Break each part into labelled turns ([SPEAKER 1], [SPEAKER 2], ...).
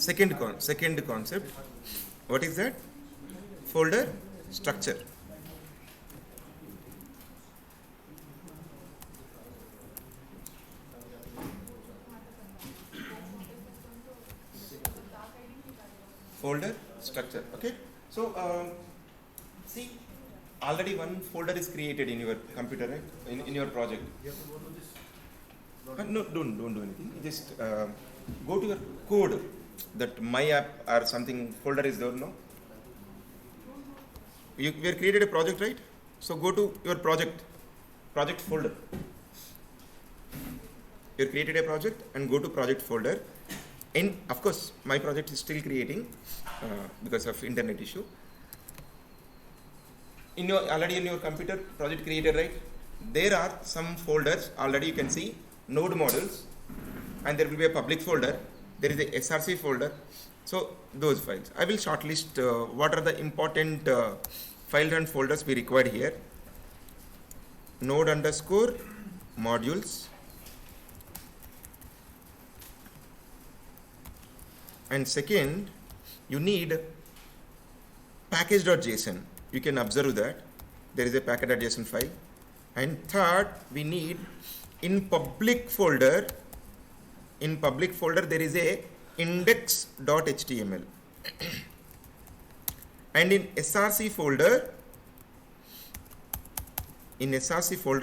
[SPEAKER 1] Second concept. What is that? Folder structure. Folder structure. Okay. So see, already one folder is created in your computer, right? In your project. No, don't do anything. You just go to your code. That my app or something folder is there. No. We have created a project, right? So go to your project folder. You created a project and go to project folder. And of course, my project is still creating because of internet issue. Already in your computer, project created, right? There are some folders already. You can see node models, and there will be a public folder. There is a SRC folder. So those files, I will shortlist what are the important files and folders we require here. Node underscore modules, and second you need package.json. You can observe that there is a package.json file. And third, we need in public folder there is a index.html and in src folder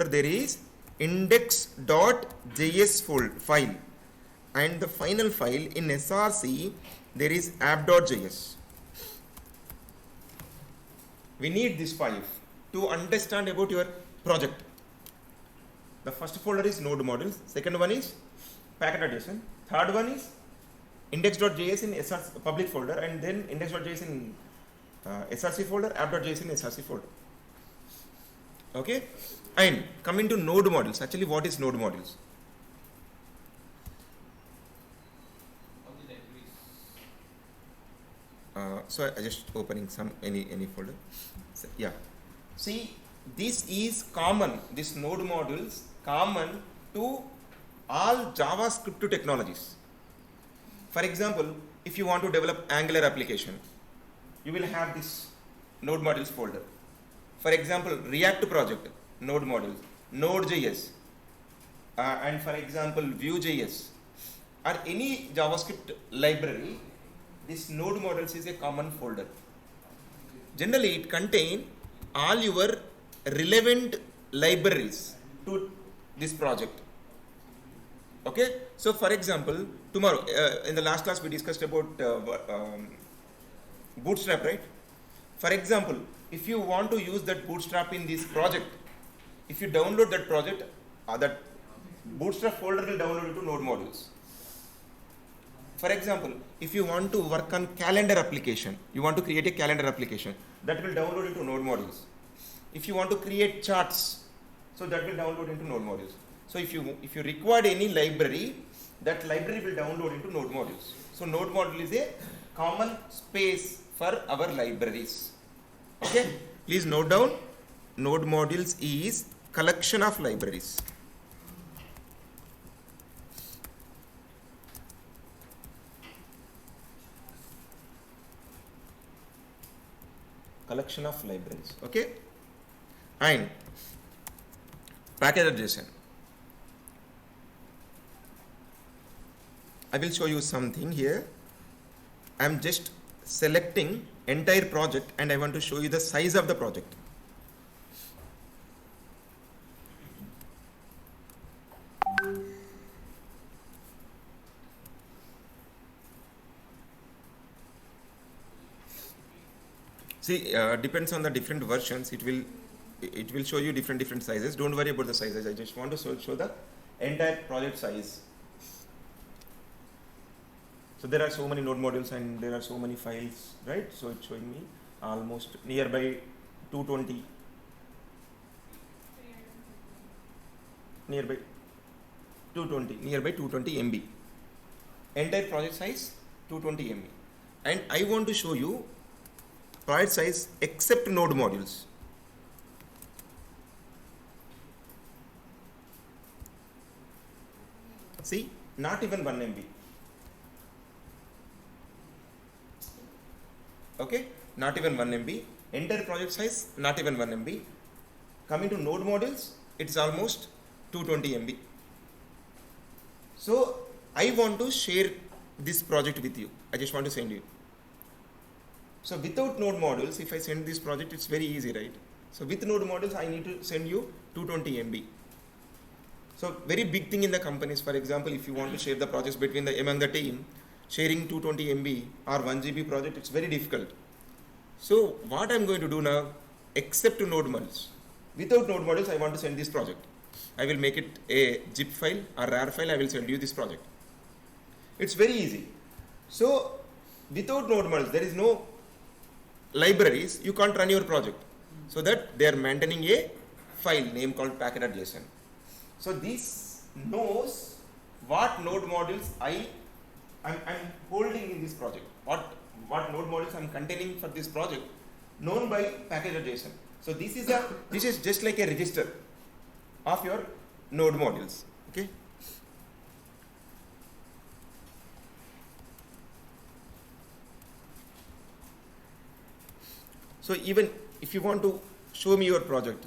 [SPEAKER 1] there is index.js file, and the final file in src there is app.js. We need these five to understand about your project. The first folder is node modules, second one is package.json, third one is index.js in SRC public folder, and then index.js in SRC folder, app.js in SRC folder. Okay, and coming to node modules. Actually, what is node modules? So I just opening some any folder. So, yeah, see, this is common. This node modules common to all JavaScript technologies. For example, if you want to develop Angular application, you will have this node modules folder. For example, React project, node modules, Node.js, and for example, Vue.js, or any JavaScript library, this node modules is a common folder. Generally, it contains all your relevant libraries to this project. Okay, so for example, tomorrow in the last class we discussed about Bootstrap, right? For example, if you want to use that Bootstrap in this project, if you download that project, that Bootstrap folder will download into node modules. For example, if you want to work on calendar application, you want to create a calendar application, that will download into node modules. If you want to create charts, so that will download into node modules. So if you require any library, that library will download into node modules. So node module is a common space for our libraries. Okay, please note down, node modules is collection of libraries. Collection of libraries. Okay, and package.json. I will show you something here. I am just selecting entire project and I want to show you the size of the project. See, depends on the different versions. It will show you different sizes. Don't worry about the sizes. I just want to show the entire project size. So there are so many node modules and there are so many files, right? So it's showing me almost nearby 220. Nearby 220 MB. Entire project size 220 MB. And I want to show you project size except node modules. See, not even 1 MB. Okay, not even 1 MB. Entire project size, not even 1 MB. Coming to node modules, it's almost 220 MB. So I want to share this project with you. I just want to send you. So without node modules, if I send this project, it's very easy, right? So with node modules, I need to send you 220 MB. So very big thing in the companies, for example, if you want to share the projects among the team, sharing 220 MB or 1 GB project, it's very difficult. So what I'm going to do now, except node modules, without node modules, I want to send this project. I will make it a zip file or RAR file. I will send you this project. It's very easy. So without node modules, there is no libraries. You can't run your project. So that they are maintaining a file name called packet.json. So this knows what node modules I'm holding in this project. What node modules I'm containing for this project, known by package.json. So this is just like a register of your node modules. Okay. So even if you want to show me your project,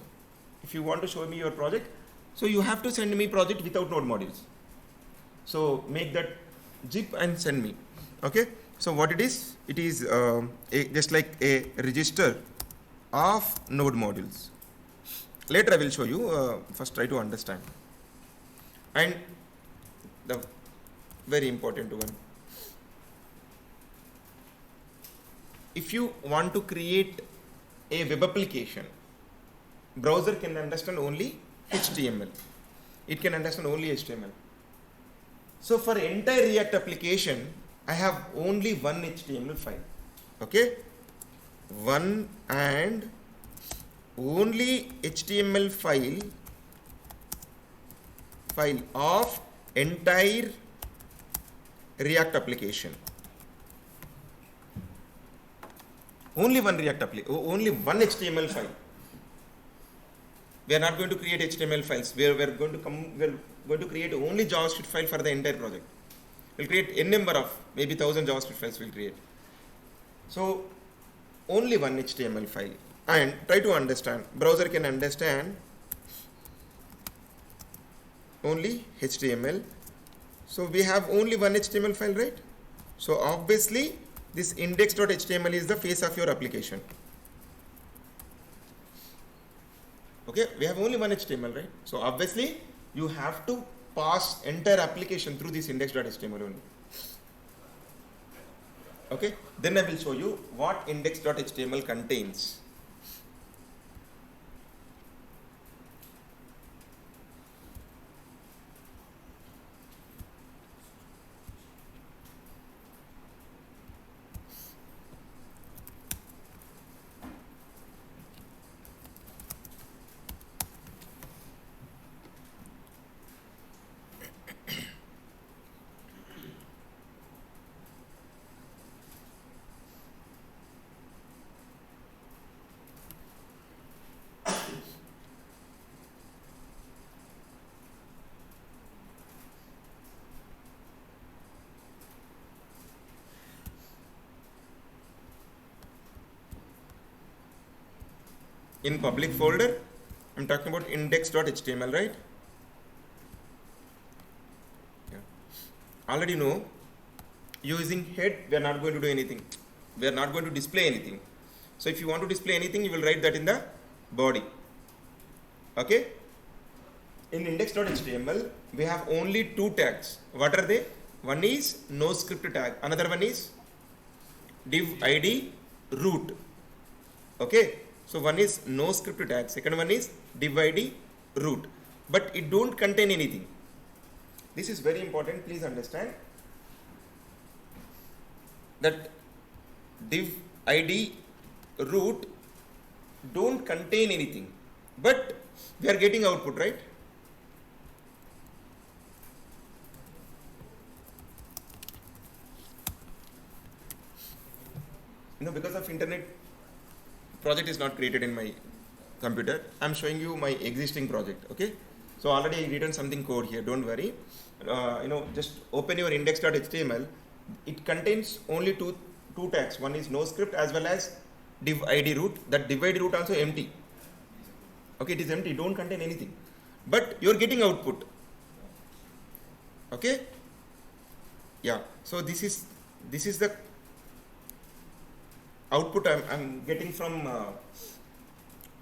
[SPEAKER 1] so you have to send me project without node modules. So make that zip and send me. Okay. So what it is just like a register of node modules. Later I will show you. First try to understand. And the very important one. If you want to create a web application, browser can understand only HTML. It can understand only HTML. So for entire React application, I have only one HTML file. Okay? One and only HTML file of entire React application. Only one only one HTML file. We are not going to create HTML files. We are going to create only JavaScript file for the entire project. We'll create n number of maybe 1000 JavaScript files we'll create. So only one HTML file. And try to understand. Browser can understand only HTML. So we have only one HTML file, right? So obviously this index.html is the face of your application. Okay, we have only one HTML, right? So obviously you have to pass entire application through this index.html only. Okay, then I will show you what index.html contains. In public folder, I'm talking about index.html, right? Yeah. Already know, using head, we are not going to do anything. We are not going to display anything. So if you want to display anything, you will write that in the body. Okay? In index.html, we have only two tags. What are they? One is no script tag. Another one is div id root. Okay? So one is no script tag, second one is div id root, but it don't contain anything. This is very important, please understand that div id root don't contain anything, but we are getting output, right? Because of internet, project is not created in my computer. I'm showing you my existing project. Okay, so already I written something code here, don't worry. Just open your index.html. It contains only two two tags. One is no script as well as div id root. That div id root also empty. Okay, it is empty, don't contain anything. But you are getting output. Okay? Yeah. So this is the output I'm getting from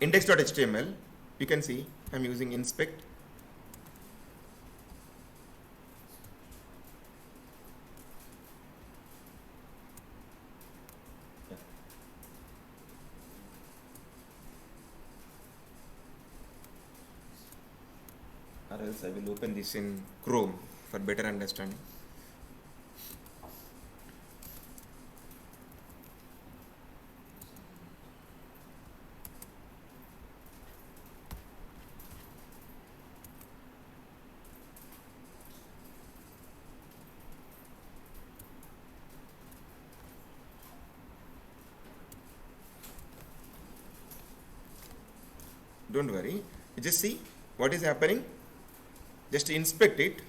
[SPEAKER 1] index.html. You can see I'm using inspect. Or else I will open this in Chrome for better understanding. Don't worry, you just see what is happening. Just inspect it.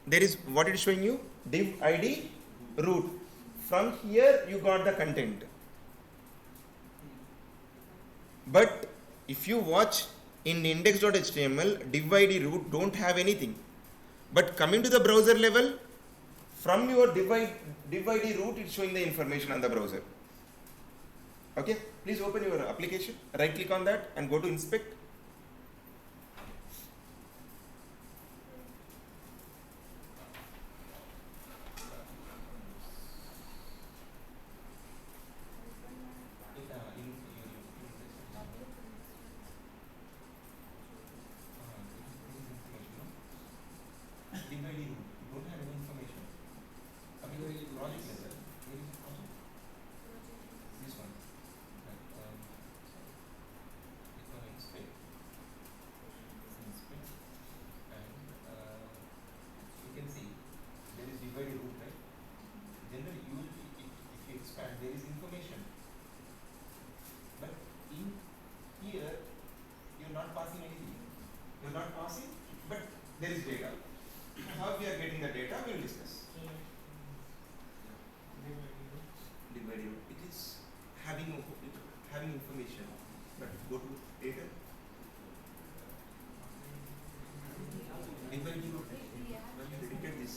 [SPEAKER 1] There is what it is showing you, div id root. From here you got the content. But if you watch in index.html, div id root don't have anything. But coming to the browser level, from your div id root, it's showing the information on the browser. Okay, please open your application, right click on that and go to inspect. There is data. How we are getting the data, we will discuss. Divided. It is having information. But go to data. Divided. Predicted this.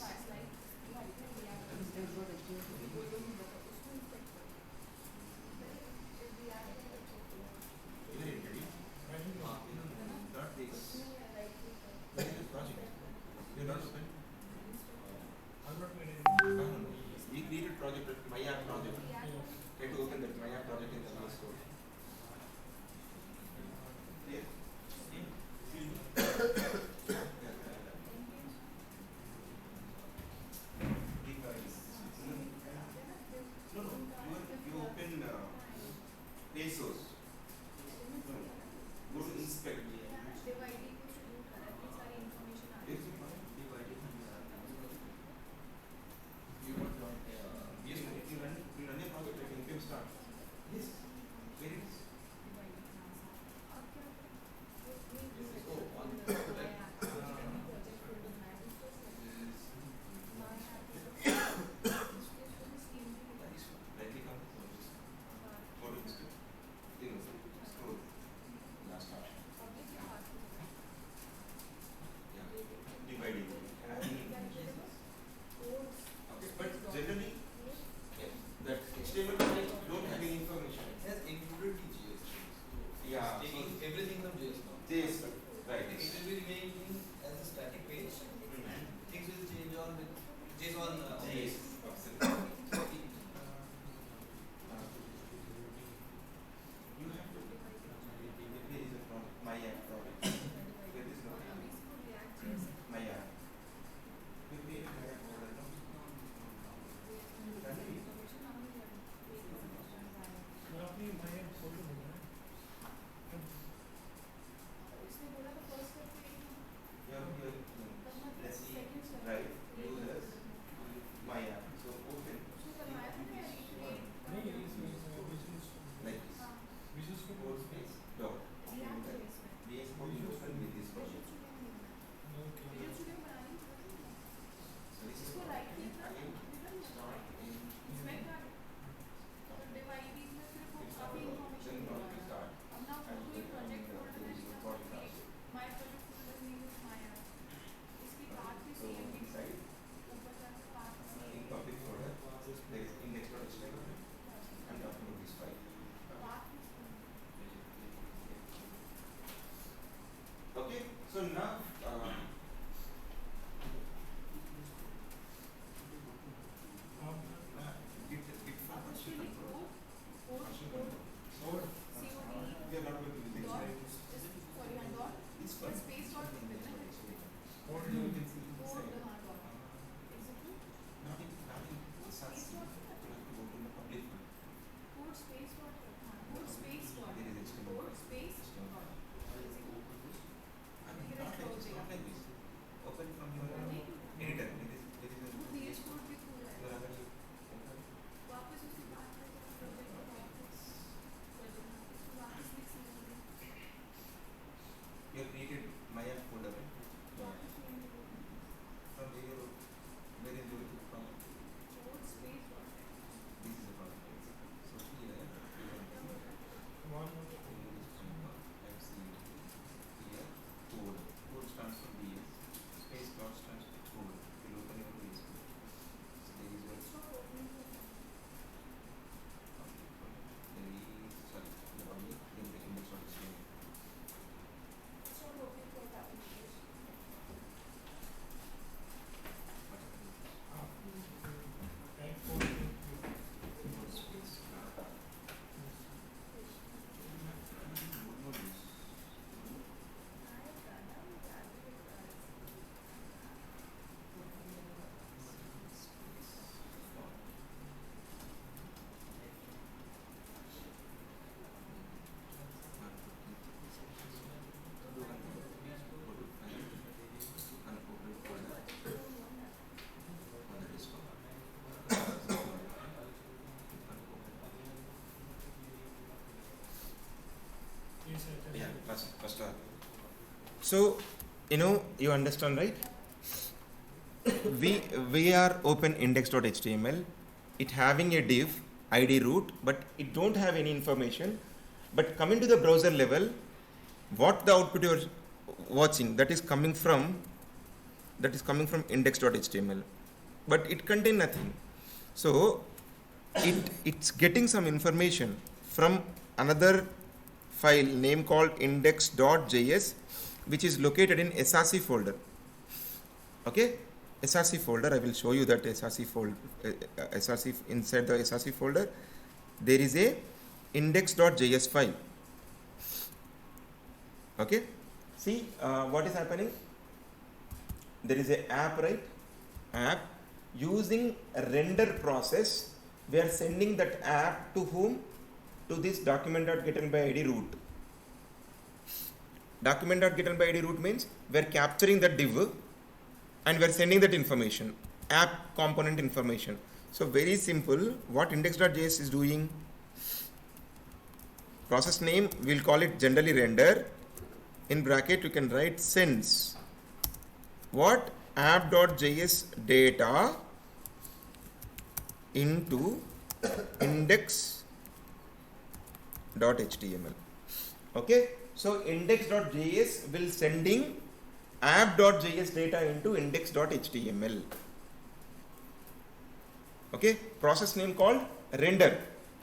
[SPEAKER 1] Not this. Where is the project? You not open? I'm not made any. No. We created project at my app project. Try to open that my app project in the last code. Yeah. No. You open ASOS. Go to inspect. So, you understand, right? we are open index.html. It having a div id root, but it don't have any information. But coming to the browser level, what the output you are watching, that is coming from index.html, but it contain nothing. So it's getting some information from another file name called index.js, which is located in src folder. Okay, src folder, I will show you that src folder. Src, inside the src folder there is a index.js file. Okay, see what is happening. There is a app, right? App using a render process. We are sending that app to whom? To this document.getInById root. Document.getInById root means we are capturing that div and we are sending that information, app component information. So very simple. What index.js is doing? Process name, we'll call it generally render. In bracket you can write sends what? App.js data into index.html. Okay, so index.js will sending app.js data into index.html. Okay, process name called render.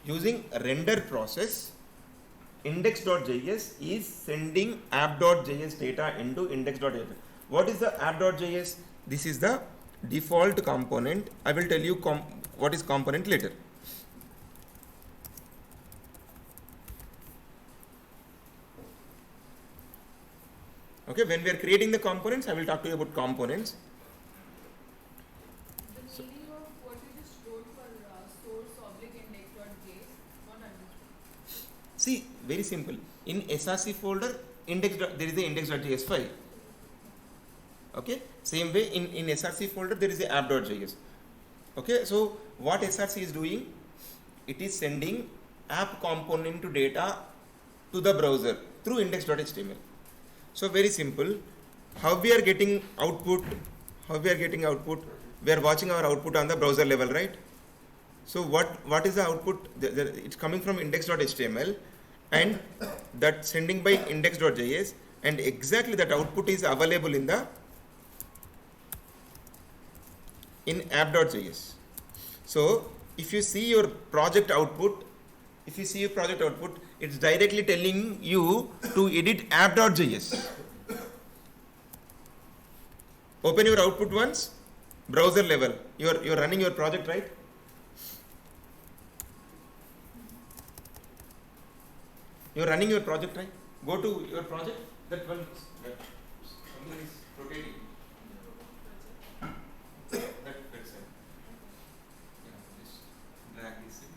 [SPEAKER 1] Using render process, index.js is sending app.js data into index.html. What is the app.js? This is the default component. I will tell you what is component later. Okay, when we are creating the components, I will talk to you about components.
[SPEAKER 2] The meaning of what you just wrote for source/index.js, not understood.
[SPEAKER 1] See, very simple. In src folder, there is the index.js file. Okay, same way in src folder there is the app.js. Okay, so what src is doing? It is sending app component to data to the browser through index.html. So very simple. How we are getting output? We are watching our output on the browser level, right? So what is the output? It's coming from index.html and that sending by index.js, and exactly that output is available in app.js. So if you see your project output, it's directly telling you to edit app.js. Open your output once, browser level. You're running your project, right? You're running your project, right? Go to your project. That one something is rotating. That's it. Yeah, just drag this in.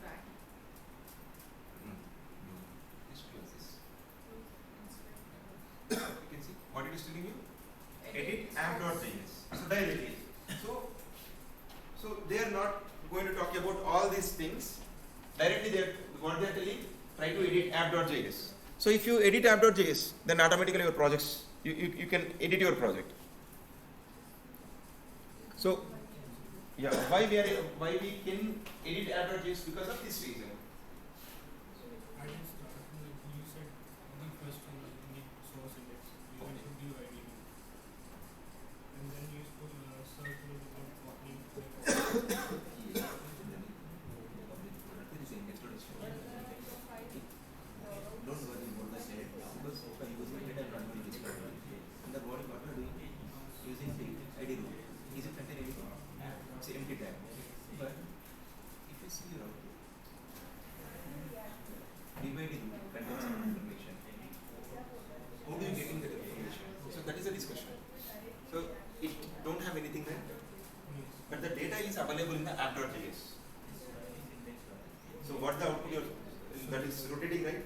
[SPEAKER 2] Drag.
[SPEAKER 1] Just close this. You can see what it is telling you. Edit app.js. So directly. So they are not going to talk about all these things. Directly what they are telling, try to edit app.js. So if you edit app.js, then automatically your projects, you can edit your project. So yeah, why we can edit app.js? Because of this reason.
[SPEAKER 3] I just you said the first one in the source index. You mentioned the ID, and then you search with the
[SPEAKER 1] Don't worry about the set because by using it I'm not going to destroy it. And the body what we are doing using the ID root. Is it contain anything? It's an empty tag. But if you see your output, divide it contains some information. How do you getting that information? So that is a discussion. So it don't have anything there, but the data is available in the app.js. So what the output that is rotating, right?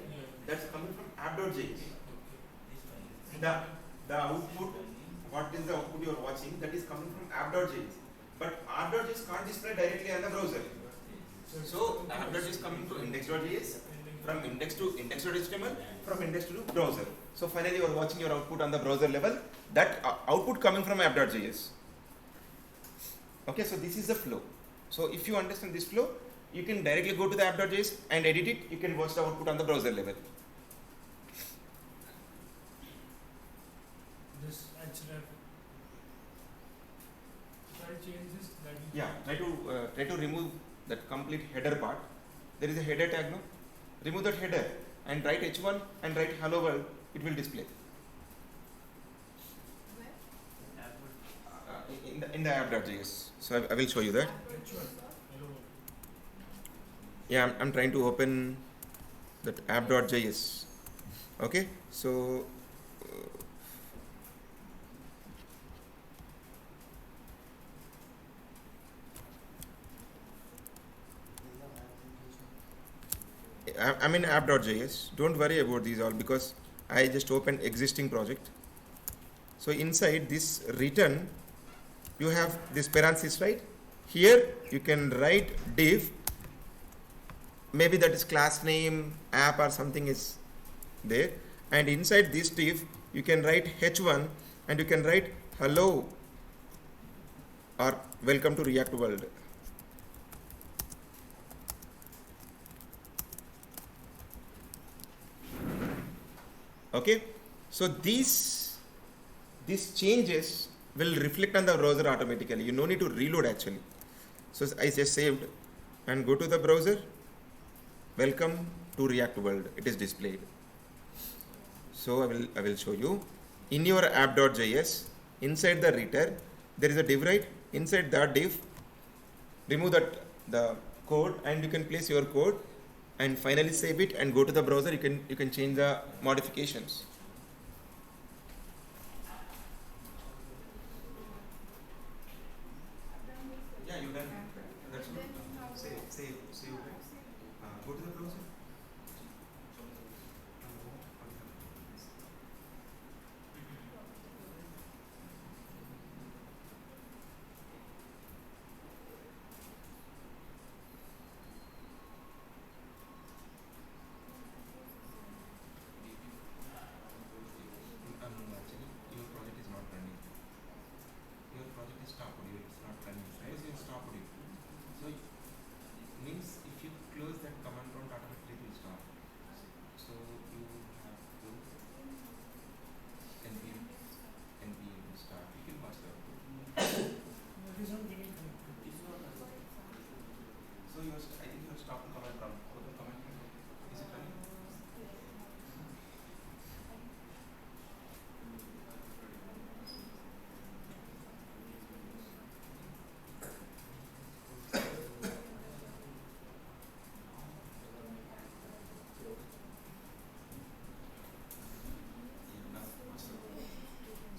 [SPEAKER 1] That's coming from app.js. The output, what is the output you are watching? That is coming from app.js. But app.js can't display directly on the browser. So app.js coming to index.js, from index.html, from index to browser. So finally you are watching your output on the browser level, that output coming from app.js. Okay, so this is the flow. So if you understand this flow, you can directly go to the app.js and edit it. You can watch the output on the browser level.
[SPEAKER 3] This href. So I'll change this. That
[SPEAKER 1] Yeah, try to remove that complete header part. There is a header tag, no? Remove that header and write h1 and write hello world. It will display in the app.js. So I will show you that.
[SPEAKER 3] hello.
[SPEAKER 1] Yeah, I'm trying to open that app.js. Okay, so I'm in app.js. Don't worry about these all because I just opened existing project. So inside this return, you have this parenthesis, right? Here you can write div. Maybe that is class name, app or something is there. And inside this div, you can write h1 and you can write hello or welcome to React World. Okay, so these changes will reflect on the browser automatically. You no need to reload actually. So I just saved and go to the browser. Welcome to React World. It is displayed. So I will show you. In your app.js, inside the return, there is a div, right? Inside that div, remove the code and you can place your code and finally save it and go to the browser. You can change the modifications. Yeah, you done. That's good. Save. Go to the browser. Actually, your project is not running. Your project is stopped. It's not running. Suppose you stop it. So means if you close that command prompt, automatically it will stop. So you have to npm start. You can watch the output.
[SPEAKER 3] It is not getting connected.
[SPEAKER 1] So I think you have stopped the command prompt. Open command prompt. Is it running?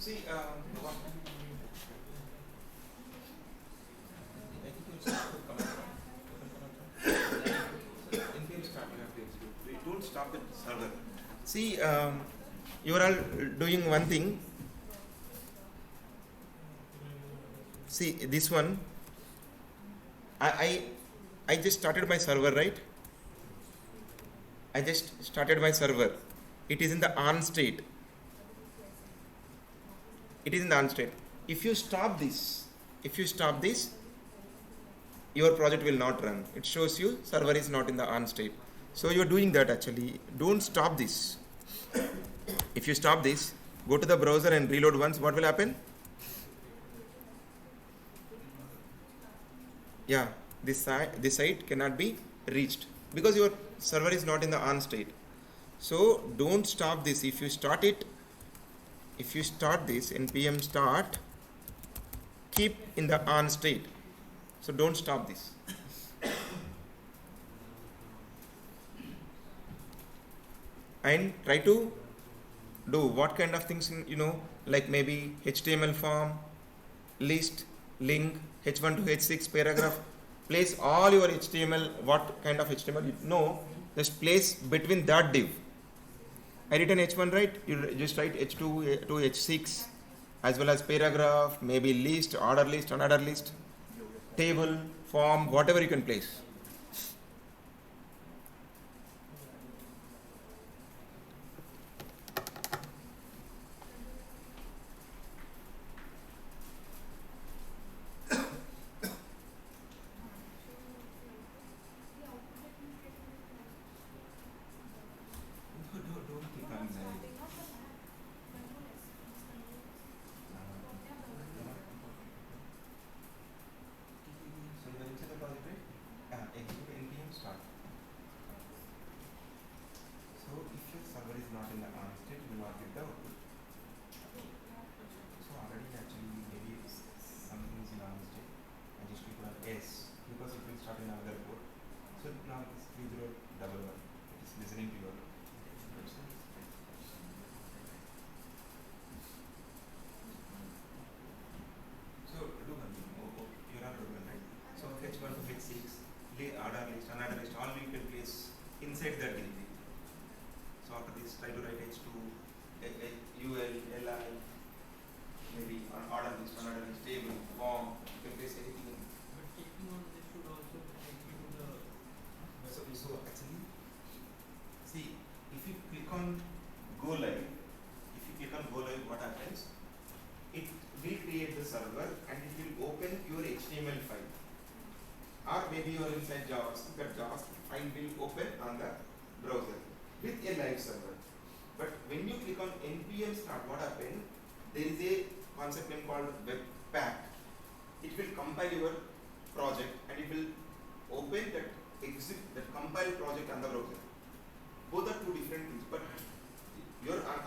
[SPEAKER 1] See, what? I think you start the command prompt. Open command prompt. npm start. You have to execute. Wait, don't stop the server. See, you are all doing one thing. See this one. I just started my server, right? I just started my server. It is in the on state. It is in the on state. If you stop this, your project will not run. It shows you server is not in the on state. So you are doing that actually. Don't stop this. If you stop this, go to the browser and reload once, what will happen? Yeah, this site cannot be reached because your server is not in the on state. So don't stop this. If you start this npm start, keep in the on state. So don't stop this. And try to do what kind of things, like maybe HTML form, list, link, h1 to h6 paragraph. Place all your HTML, what kind of HTML you know, just place between that div. I written h1, right? You just write h2 to h6 as well as paragraph, maybe list, order list, unorder list, table, form, whatever you can place. on this 3011. It is listening to your website. So do one thing. You're on Roman, right? So H1 to H6, order list, another list, all we can place inside that directory. So after this, try to write H2, UL, LI, maybe an order list, another list, table, form, you can place anything.
[SPEAKER 3] But checking on this should also take you to the
[SPEAKER 1] So actually, see, if you click on go live, what happens? It will create the server and it will open your HTML file. Or maybe you are inside JavaScript, that JavaScript file will open on the browser with a live server. But when you click on npm start, what happens? There is a concept name called webpack. It will compile your project and it will open that compiled project on the browser. Both are two different things, but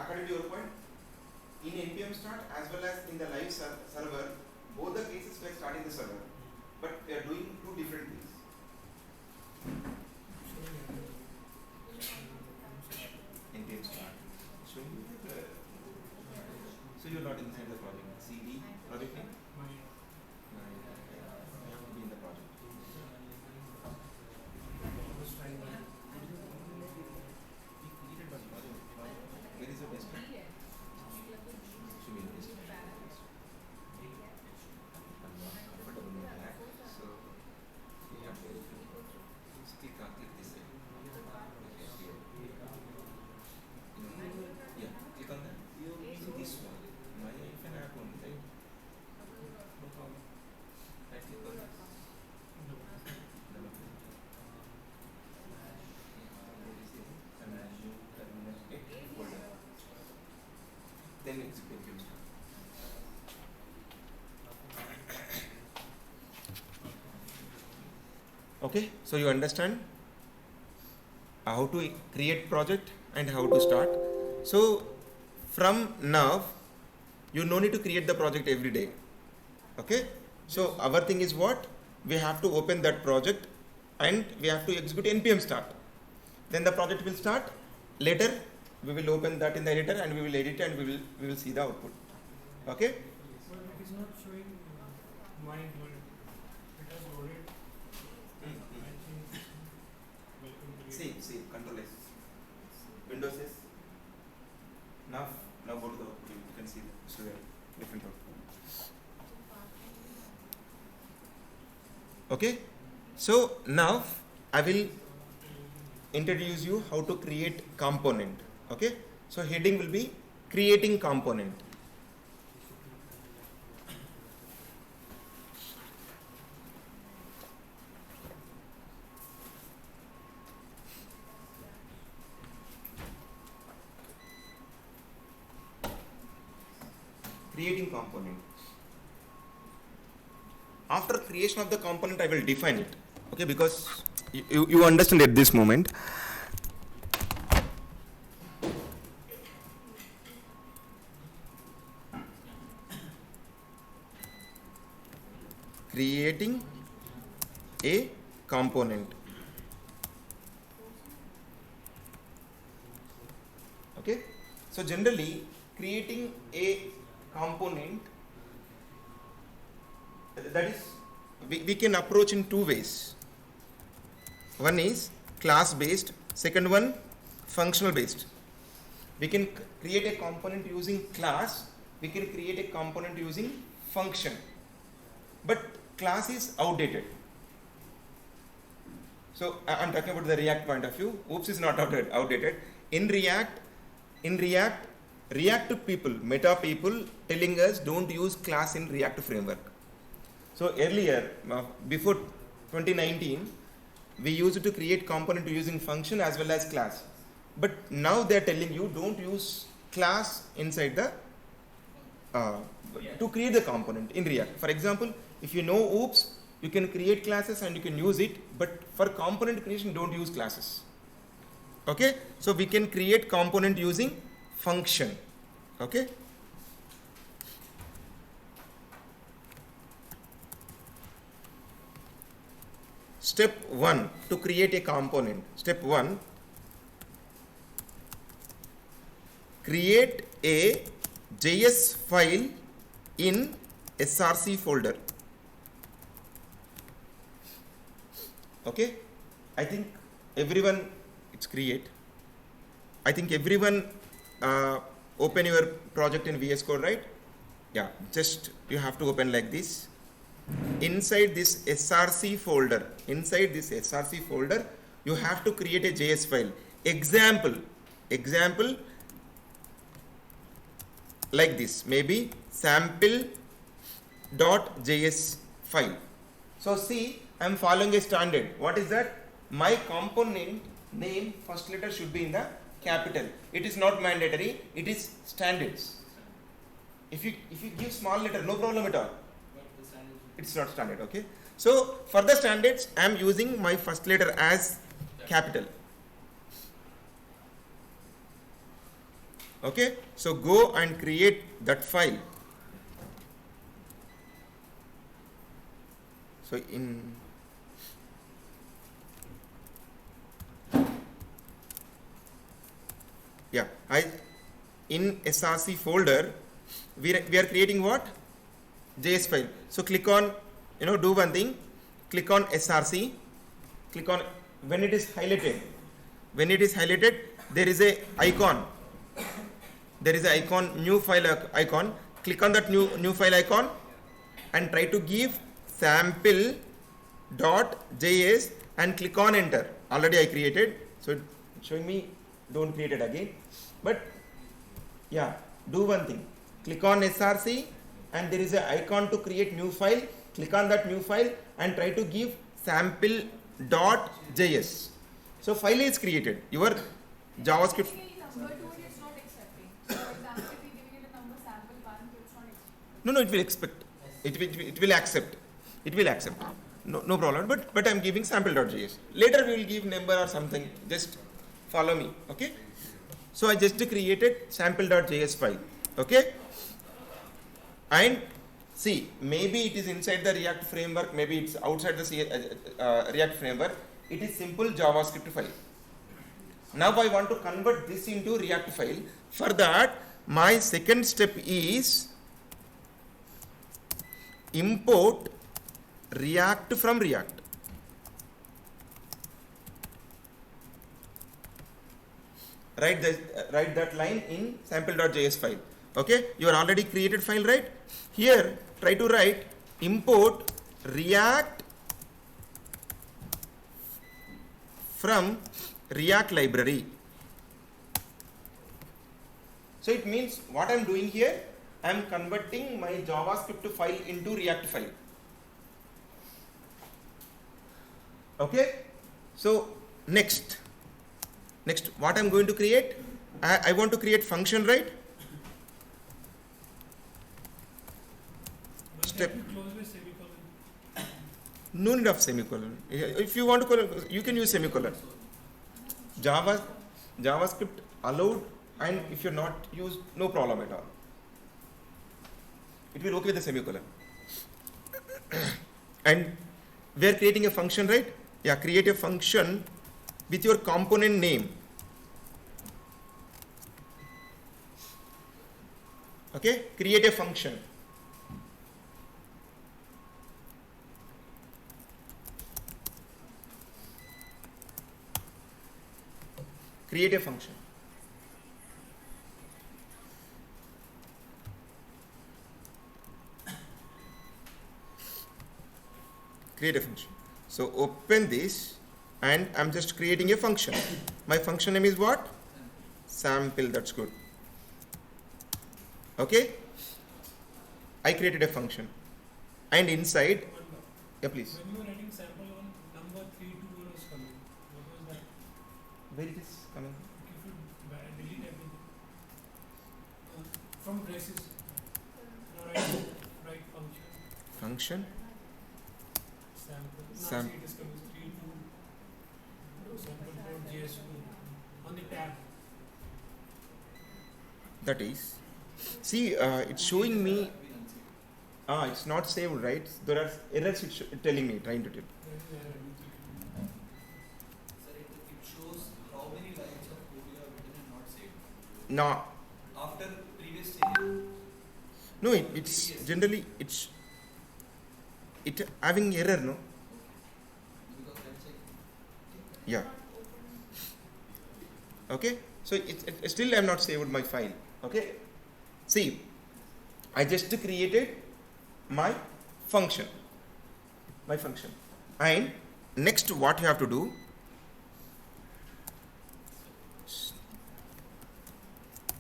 [SPEAKER 1] according to your point, in npm start as well as in the live server, both the cases were starting the server, but we are doing two different things. npm start. Showing you so you're not inside the project. CD project name. You have to be in the project. Where is your desktop? Should be in desktop. I'm not comfortable with that, so you have to click this side. Yeah, click on that. So this one, my iPhone app only, right? No problem. Right click on that. Double click. And then new terminal 8 folder. Then execute your start. Okay, so you understand how to create project and how to start. So from now, you no need to create the project every day. Okay, so our thing is what? We have to open that project and we have to execute npm start. Then the project will start. Later, we will open that in the editor and we will edit and we will see the output. Okay?
[SPEAKER 3] But it is not showing my loaded. It has loaded. I think welcome to
[SPEAKER 1] See, control S. Windows S. Now go to the output. You can see different output. Okay? So now I will introduce you how to create component. Okay? So heading will be creating component. Creating component. After creation of the component, I will define it. Okay, because you understand at this moment. Creating a component. Okay, so generally creating a component, that is we can approach in two ways. One is class based, second one functional based. We can create a component using class, we can create a component using function, but class is outdated. So I'm talking about the React point of view. Oops is not outdated. In React people, meta people telling us don't use class in React framework. So earlier, before 2019, we used to create component using function as well as class. But now they are telling you don't use class inside the to create the component in React. For example, if you know oops, you can create classes and you can use it, but for component creation, don't use classes. Okay, so we can create component using function. Okay. step 1 to create a component. Step 1, create a JS file in src folder. Okay, I think everyone, it's create. I think everyone open your project in VS Code, right? Yeah, just you have to open like this. Inside this src folder, you have to create a JS file. Example like this, maybe sample.js file. So see, I am following a standard. What is that? My component name first letter should be in the capital. It is not mandatory, it is standards. If you give small letter, no problem at all. It's not standard, okay? So for the standards, I am using my first letter as capital. Okay, so go and create that file. So in src folder, we are creating what? JS file. So click on, do one thing, click on src, click on, when it is highlighted, there is a icon, new file icon. Click on that new file icon and try to give sample.js and click on enter. Already I created, so it's showing me don't create it again. But yeah, do one thing, click on src and there is an icon to create new file. Click on that new file and try to give sample.js. So file is created. Your JavaScript.
[SPEAKER 2] Number 2 it's not accepting. For example, if we giving it a number sample 1, so it's not accepting.
[SPEAKER 1] No, it will expect. It will accept. It will accept. No problem. But I am giving sample.js. Later we will give number or something. Just follow me. Okay. So I just created sample.js file. Okay. And see, maybe it is inside the React framework. Maybe it's outside the React framework. It is simple JavaScript file. Now I want to convert this into React file. For that, my second step is import React from React. Write that line in sample.js file. Okay, you are already created file, right? Here, try to write import React from React library. So it means what I am doing here, I am converting my JavaScript file into React file. Okay, so next what I am going to create, I want to create function, right? Step. No need of semicolon. If you want to colon, you can use semicolon. JavaScript allowed, and if you're not used, no problem at all. It will work with the semicolon. And we are creating a function, right? Yeah, create a function with your component name. Okay, create a function. Create a function. Create a function. So open this and I'm just creating a function. My function name is what? Sample. That's good. Okay. I created a function. And inside, yeah, please.
[SPEAKER 3] When you were writing sample on number 321 was coming, what was that?
[SPEAKER 1] Where it is coming?
[SPEAKER 3] You should delete everything. From braces. Now write function.
[SPEAKER 1] Function.
[SPEAKER 3] Sample. Now
[SPEAKER 1] Sam-
[SPEAKER 3] see it is coming 32 sample.js on the tab.
[SPEAKER 1] That is. See, it's showing me. It's not saved, right? There are errors it's telling me, trying to tell.
[SPEAKER 3] There is error.
[SPEAKER 1] No,
[SPEAKER 4] After previous changes.
[SPEAKER 1] no, it's generally it having error, no?
[SPEAKER 4] Because let's check.
[SPEAKER 1] Yeah. Okay, so it still I have not saved my file. Okay, see, I just created my function, and next what you have to do,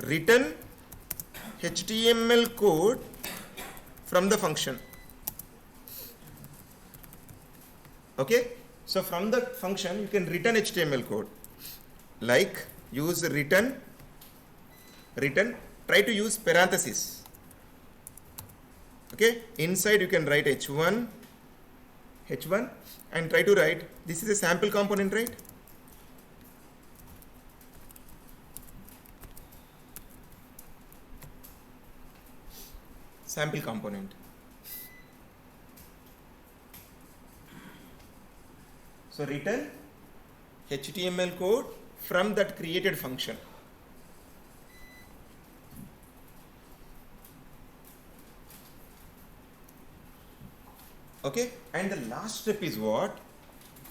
[SPEAKER 1] return HTML code from the function. Okay, so from the function you can return HTML code, like use return, try to use parenthesis. Okay, inside you can write h1 and try to write, this is a sample component, right? Sample component. So return HTML code from that created function. Okay, and the last step is what?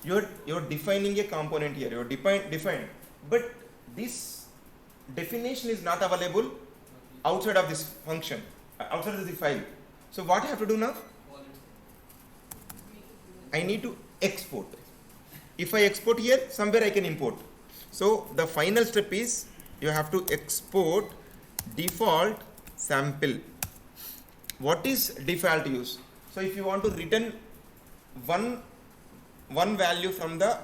[SPEAKER 1] You're defining a component here. You're defined, but this definition is not available outside of this function, outside of the file. So what I have to do now? I need to export. If I export here, somewhere I can import. So the final step is you have to export default sample. What is default use? So if you want to return one value from the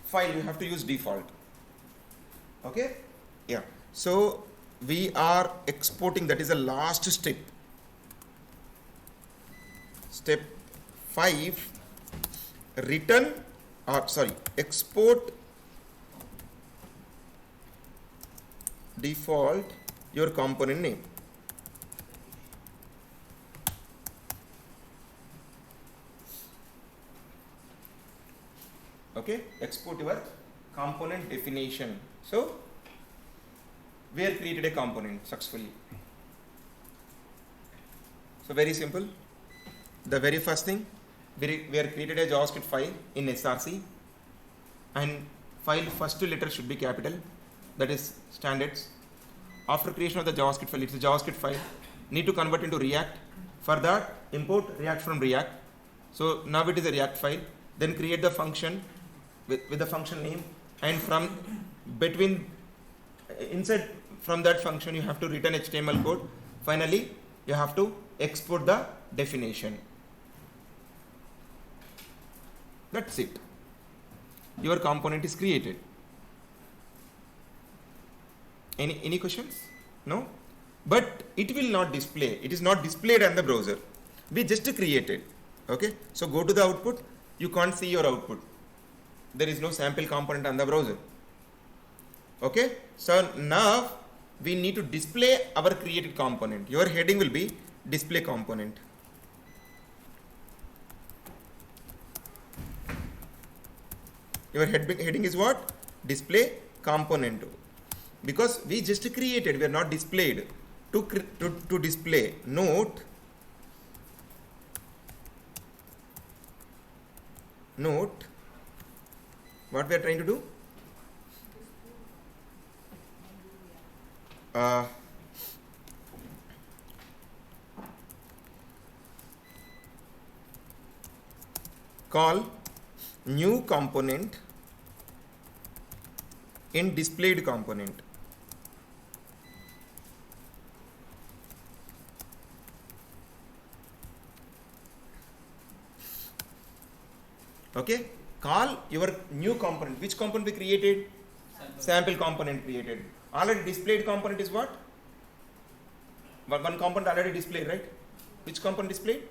[SPEAKER 1] file, you have to use default. Okay? Yeah. So we are exporting, that is the last step. Step 5, export default your component name. Okay, export your component definition. So we have created a component successfully. So very simple. The very first thing, we have created a JavaScript file in SRC, and file first letter should be capital, that is standards. After creation of the JavaScript file, it's a JavaScript file, need to convert into React. For that, import React from React. So now it is a React file. Then create the function with the function name, and from inside from that function you have to return HTML code. Finally, you have to export the definition. That's it. Your component is created. Any questions? No? But it will not display. It is not displayed on the browser. We just created. Okay? So go to the output. You can't see your output. There is no sample component on the browser. Okay? So now we need to display our created component. Your heading will be display component. Your heading is what? Display component. Because we just created, we are not displayed. To display, note what we are trying to do. Call new component in displayed component. Okay, call your new component. Which component we created? Sample component created. Already displayed component is what? One component already displayed, right? Which component displayed?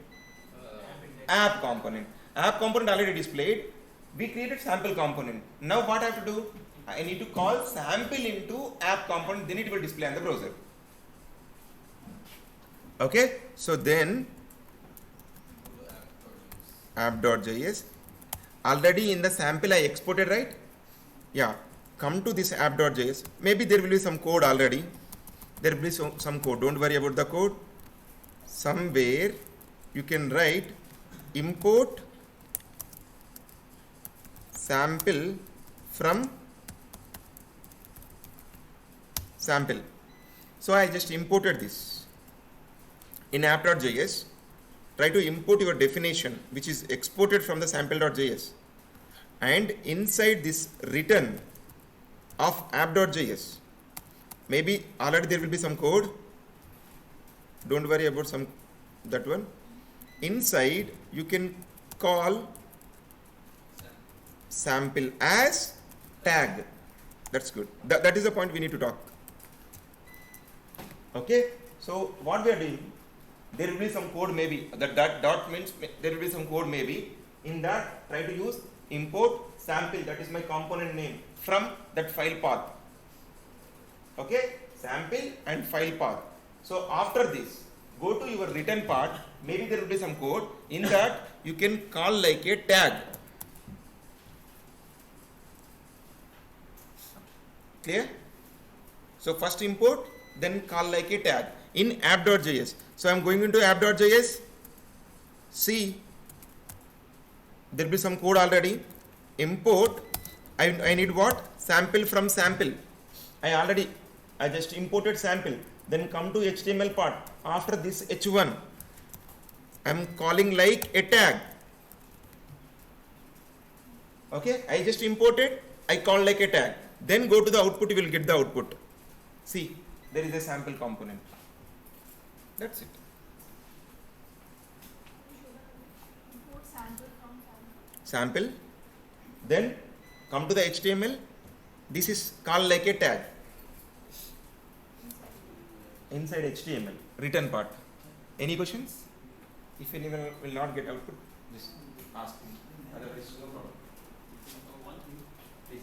[SPEAKER 1] App component. App component already displayed. We created sample component. Now what I have to do? I need to call sample into app component, then it will display on the browser. Okay, so then app.js. Already in the sample I exported, right? Yeah. Come to this app.js. Maybe there will be some code already. there will be some code. Don't worry about the code. Somewhere you can write import sample from sample. So I just imported this in app.js. Try to import your definition which is exported from the sample.js, and inside this return of app.js, maybe already there will be some code. Don't worry about that one. Inside you can call sample as tag. That's good. That is the point we need to talk. Okay, so what we are doing, there will be some code maybe, that dot means there will be some code maybe. In that, try to use import sample, that is my component name, from that file path. Okay, sample and file path. So after this, go to your return part, maybe there will be some code. In that, you can call like a tag. Clear? So first import, then call like a tag in app.js. So I am going into app.js. See, there will be some code already. Import, I need what? Sample from sample. I just imported sample. Then come to HTML part. After this h1, I am calling like a tag. Okay, I just imported, I call like a tag. Then go to the output, you will get the output. See, there is a sample component. That's it.
[SPEAKER 2] Import sample from
[SPEAKER 1] Sample. Then come to the HTML. This is called like a tag. Inside HTML, written part. Any questions? If anyone will not get output, just ask me. Otherwise, no problem. Please.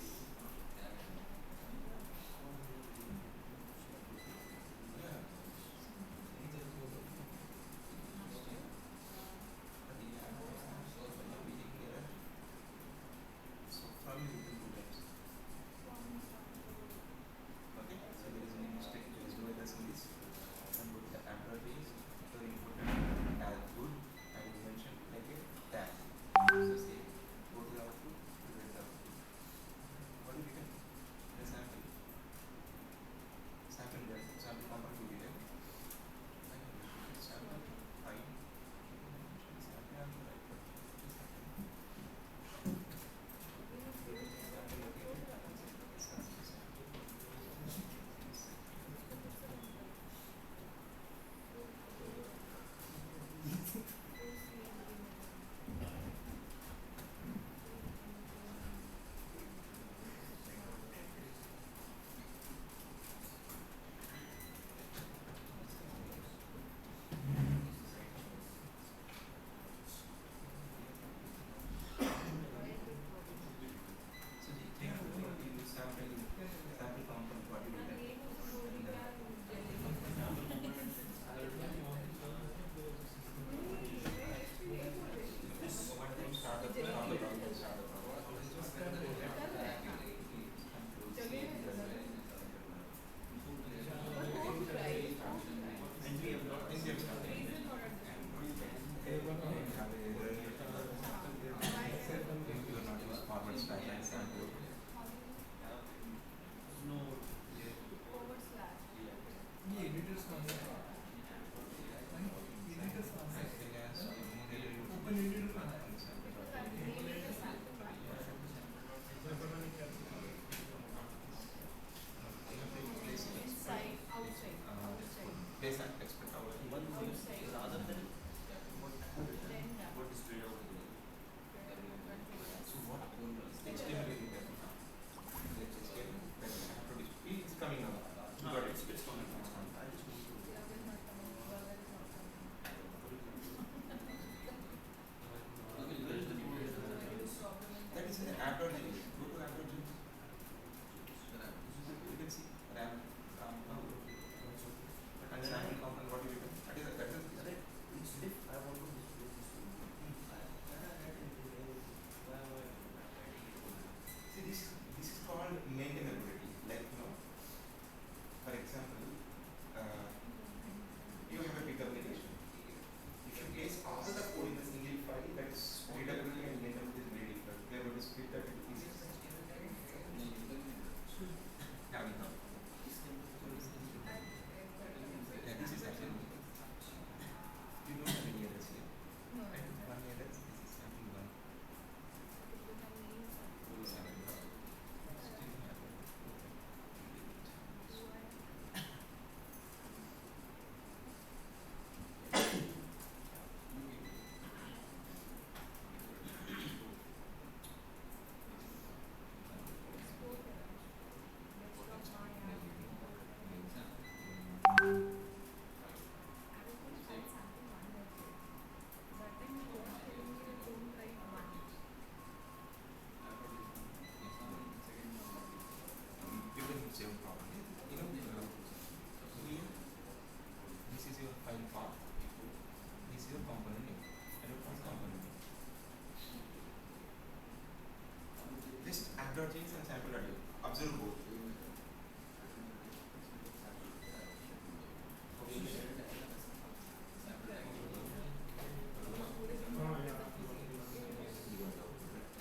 [SPEAKER 1] sample.js. Observe both.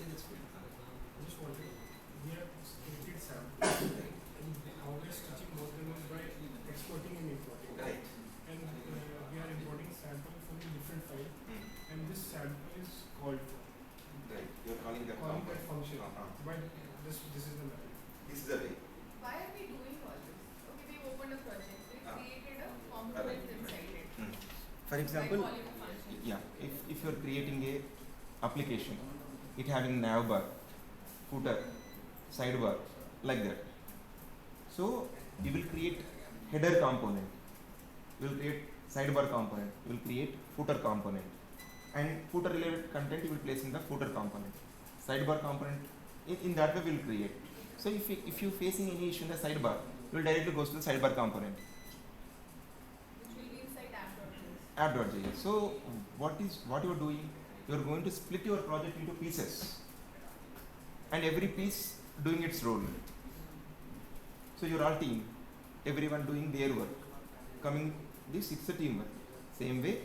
[SPEAKER 3] Just wanted, we have stated samples. How we are stitching both them is by exporting and importing.
[SPEAKER 1] Right.
[SPEAKER 3] And we are importing sample from a different file, and this sample is called
[SPEAKER 1] Right. You're calling that
[SPEAKER 3] calling that
[SPEAKER 1] component.
[SPEAKER 3] function.
[SPEAKER 1] Uh-huh.
[SPEAKER 3] But this is the method.
[SPEAKER 1] This is the way.
[SPEAKER 2] Why are we doing all this? Okay, we've opened a project. We've
[SPEAKER 1] Ah.
[SPEAKER 2] created a component inside it.
[SPEAKER 1] For
[SPEAKER 2] By
[SPEAKER 1] example,
[SPEAKER 2] calling a function.
[SPEAKER 1] yeah, if you're creating a application, it having nav bar, footer, sidebar, like that. So you will create header component, you will create sidebar component, you will create footer component, and footer related content you will place in the footer component. Sidebar component in that way we will create. So if you facing any issue in the sidebar, you will directly go to the sidebar component.
[SPEAKER 2] Which will be inside app.js.
[SPEAKER 1] App.js. So what you are doing? You are going to split your project into pieces, and every piece doing its role. So you're all team, everyone doing their work. Coming this, it's a teamwork. Same way,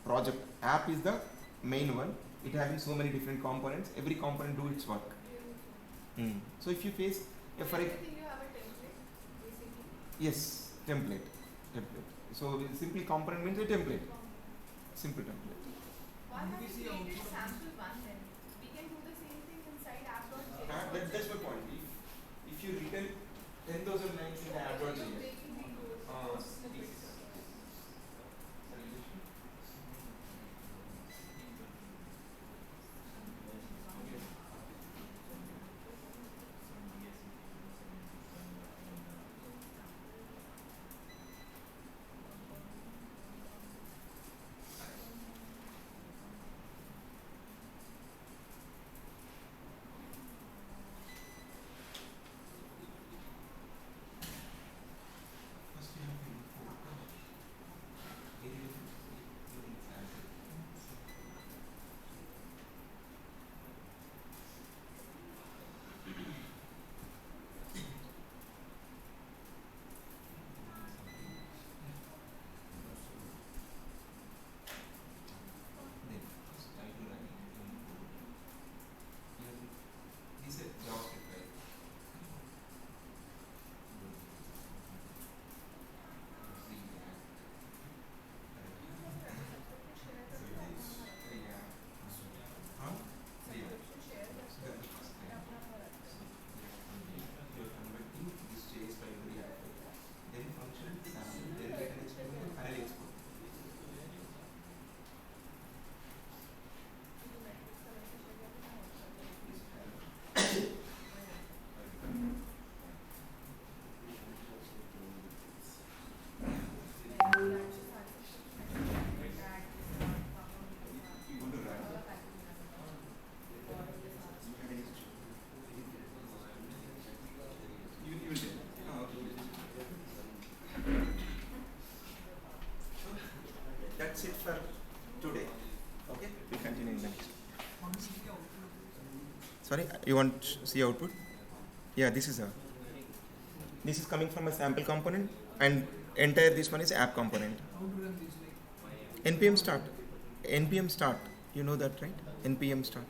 [SPEAKER 1] project app is the main one. It having so many different components. Every component do its work. So if you face a
[SPEAKER 2] For everything you have a template, basically.
[SPEAKER 1] yes, template. So simply component means a template. Simple template.
[SPEAKER 2] Why have we
[SPEAKER 4] You see
[SPEAKER 2] created
[SPEAKER 4] output.
[SPEAKER 2] sample one then? We can do the same thing inside app.js.
[SPEAKER 1] That's my point. If you written 10,000 lines in the
[SPEAKER 2] You're
[SPEAKER 1] app.js,
[SPEAKER 2] breaking the code snippets.
[SPEAKER 1] first you have to import This is JavaScript, right? That's it for today. Okay, we continue in the next. Sorry, you want to see output? Yeah, this is coming from a sample component, and entire this one is app component. npm start. You know that, right? npm start.